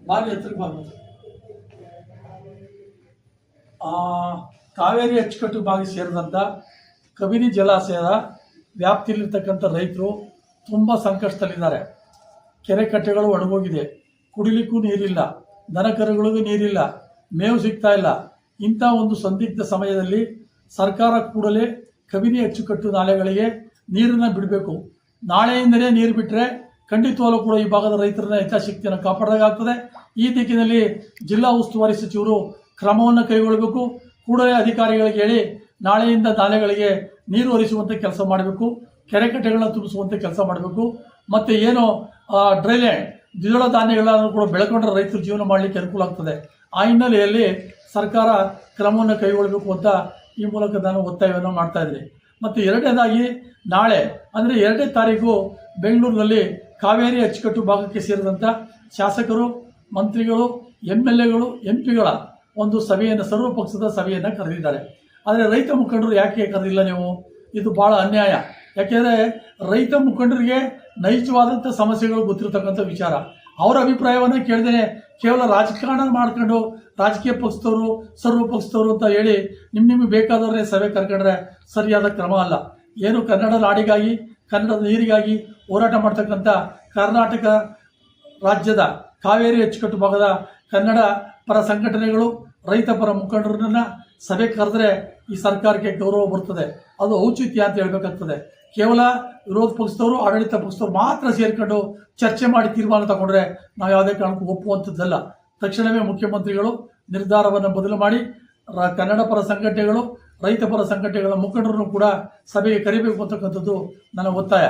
ಭಾರಿ ಎತ್ತರಕ್ಕೆ ಬಾಗ್ಬೋದು. ಕಾವೇರಿ ಅಚ್ಚುಕಟ್ಟು ಭಾಗ ಸೇರಿದಂಥ ಕಬಿನಿ ಜಲಾಶಯದ ವ್ಯಾಪ್ತಿಯಲ್ಲಿರ್ತಕ್ಕಂಥ ರೈತರು ತುಂಬ ಸಂಕಷ್ಟದಲ್ಲಿದ್ದಾರೆ. ಕೆರೆ ಕಟ್ಟೆಗಳು ಒಣಗೋಗಿದೆ, ಕುಡಿಲಿಕ್ಕೂ ನೀರಿಲ್ಲ, ದನ ಕರುಗಳಿಗೂ ನೀರಿಲ್ಲ, ಮೇವು ಸಿಗ್ತಾ ಇಲ್ಲ. ಇಂಥ ಒಂದು ಸಂದಿಗ್ಧ ಸಮಯದಲ್ಲಿ ಸರ್ಕಾರ ಕೂಡಲೇ ಕಬಿನಿ ಅಚ್ಚುಕಟ್ಟು ನಾಲೆಗಳಿಗೆ ನೀರನ್ನು ಬಿಡಬೇಕು. ನಾಳೆಯಿಂದಲೇ ನೀರು ಬಿಟ್ಟರೆ ಖಂಡಿತವಾಗಲೂ ಕೂಡ ಈ ಭಾಗದ ರೈತರನ್ನ ಹಿತಾಸಕ್ತಿಯನ್ನು ಕಾಪಾಡಬೇಕಾಗ್ತದೆ. ಈ ದಿಕ್ಕಿನಲ್ಲಿ ಜಿಲ್ಲಾ ಉಸ್ತುವಾರಿ ಸಚಿವರು ಕ್ರಮವನ್ನು ಕೈಗೊಳ್ಳಬೇಕು. ಕೂಡಲೇ ಅಧಿಕಾರಿಗಳಿಗೆ ಹೇಳಿ ನಾಳೆಯಿಂದ ನಾಲೆಗಳಿಗೆ ನೀರು ಹರಿಸುವಂಥ ಕೆಲಸ ಮಾಡಬೇಕು, ಕೆರೆ ಕಟ್ಟೆಗಳನ್ನ ತುಂಬಿಸುವಂಥ ಕೆಲಸ ಮಾಡಬೇಕು. ಮತ್ತು ಏನು ಡ್ರೈಲ್ಯಾಂಡ್ ದ್ವಿದಳ ಧಾನ್ಯಗಳನ್ನು ಕೂಡ ಬೆಳ್ಕೊಂಡ್ರೆ ರೈತರು ಜೀವನ ಮಾಡಲಿಕ್ಕೆ ಅನುಕೂಲ ಆಗ್ತದೆ. ಆ ಹಿನ್ನೆಲೆಯಲ್ಲಿ ಸರ್ಕಾರ ಕ್ರಮವನ್ನು ಕೈಗೊಳ್ಳಬೇಕು ಅಂತ ಈ ಮೂಲಕ ನಾನು ಒತ್ತಾಯವನ್ನು ಮಾಡ್ತಾ ಇದ್ದೀನಿ. ಮತ್ತು ಎರಡನೇದಾಗಿ ನಾಳೆ ಅಂದರೆ 2ನೇ ತಾರೀಕು ಬೆಂಗಳೂರಿನಲ್ಲಿ ಕಾವೇರಿ ಅಚ್ಚುಕಟ್ಟು ಭಾಗಕ್ಕೆ ಸೇರಿದಂಥ ಶಾಸಕರು, ಮಂತ್ರಿಗಳು, MLAಗಳು, MP ಗಳ ಒಂದು ಸಭೆಯನ್ನು, ಸರ್ವಪಕ್ಷದ ಸಭೆಯನ್ನು ಕರೆದಿದ್ದಾರೆ. ಆದರೆ ರೈತ ಮುಖಂಡರು ಯಾಕೆ ಕರೆದಿಲ್ಲ ನೀವು? ಇದು ಭಾಳ ಅನ್ಯಾಯ. ಯಾಕೆಂದರೆ ರೈತ ಮುಖಂಡರಿಗೆ ನೈಜವಾದಂಥ ಸಮಸ್ಯೆಗಳು ಗೊತ್ತಿರತಕ್ಕಂಥ ವಿಚಾರ. ಅವರ ಅಭಿಪ್ರಾಯವನ್ನು ಕೇಳಿದ್ರೆ ಕೇವಲ ರಾಜಕಾರಣ ಮಾಡ್ಕೊಂಡು ರಾಜಕೀಯ ಪಕ್ಷದವರು, ಸರ್ವ ಪಕ್ಷದವರು ಅಂತ ಹೇಳಿ ನಿಮಗೆ ಬೇಕಾದವರೇ ಸಭೆ ಕರ್ಕೊಂಡ್ರೆ ಸರಿಯಾದ ಕ್ರಮ ಅಲ್ಲ. ಏನು ಕನ್ನಡ ನಾಡಿಗಾಗಿ, ಕನ್ನಡದ ನೀರಿಗಾಗಿ ಹೋರಾಟ ಮಾಡ್ತಕ್ಕಂಥ ಕರ್ನಾಟಕ ರಾಜ್ಯದ ಕಾವೇರಿ ಅಚ್ಚುಕಟ್ಟು ಭಾಗದ ಕನ್ನಡ ಪರ ಸಂಘಟನೆಗಳು, ರೈತ ಪರ ಮುಖಂಡರನ್ನ ಸಭೆ ಕರೆದ್ರೆ ಈ ಸರ್ಕಾರಕ್ಕೆ ಗೌರವ ಬರ್ತದೆ, ಅದು ಔಚಿತ್ಯ ಅಂತ ಹೇಳ್ಬೇಕಾಗ್ತದೆ. ಕೇವಲ ವಿರೋಧ ಪಕ್ಷದವರು, ಆಡಳಿತ ಪಕ್ಷದವರು ಮಾತ್ರ ಸೇರ್ಕೊಂಡು ಚರ್ಚೆ ಮಾಡಿ ತೀರ್ಮಾನ ತಗೊಂಡ್ರೆ ನಾವು ಯಾವುದೇ ಕಾರಣಕ್ಕೂ ಒಪ್ಪುವಂಥದ್ದಲ್ಲ. ತಕ್ಷಣವೇ ಮುಖ್ಯಮಂತ್ರಿಗಳು ನಿರ್ಧಾರವನ್ನು ಬದಲು ಮಾಡಿ ಕನ್ನಡ ಪರ ಸಂಘಟನೆಗಳು, ರೈತ ಪರ ಸಂಘಟನೆಗಳ ಮುಖಂಡರನ್ನು ಕೂಡ ಸಭೆಗೆ ಕರಿಬೇಕು ಅಂತಕ್ಕಂಥದ್ದು ನನ್ನ ಒತ್ತಾಯ.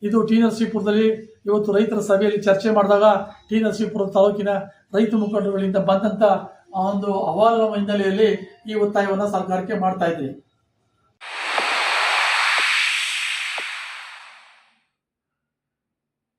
ಇದು ಟಿ ನರಸೀಪುರದಲ್ಲಿ ಇವತ್ತು ರೈತರ ಸಭೆಯಲ್ಲಿ ಚರ್ಚೆ ಮಾಡಿದಾಗ ಟಿ ನರಸೀಪುರ ತಾಲೂಕಿನ ರೈತ ಮುಖಂಡರುಗಳಿಂದ ಬಂದಂಥ ಒಂದು ಅಹವಾಲಿನ ಹಿನ್ನೆಲೆಯಲ್ಲಿ ಈ ಒತ್ತಾಯವನ್ನು ಸರ್ಕಾರಕ್ಕೆ ಮಾಡ್ತಾ ಇದ್ದೀವಿ.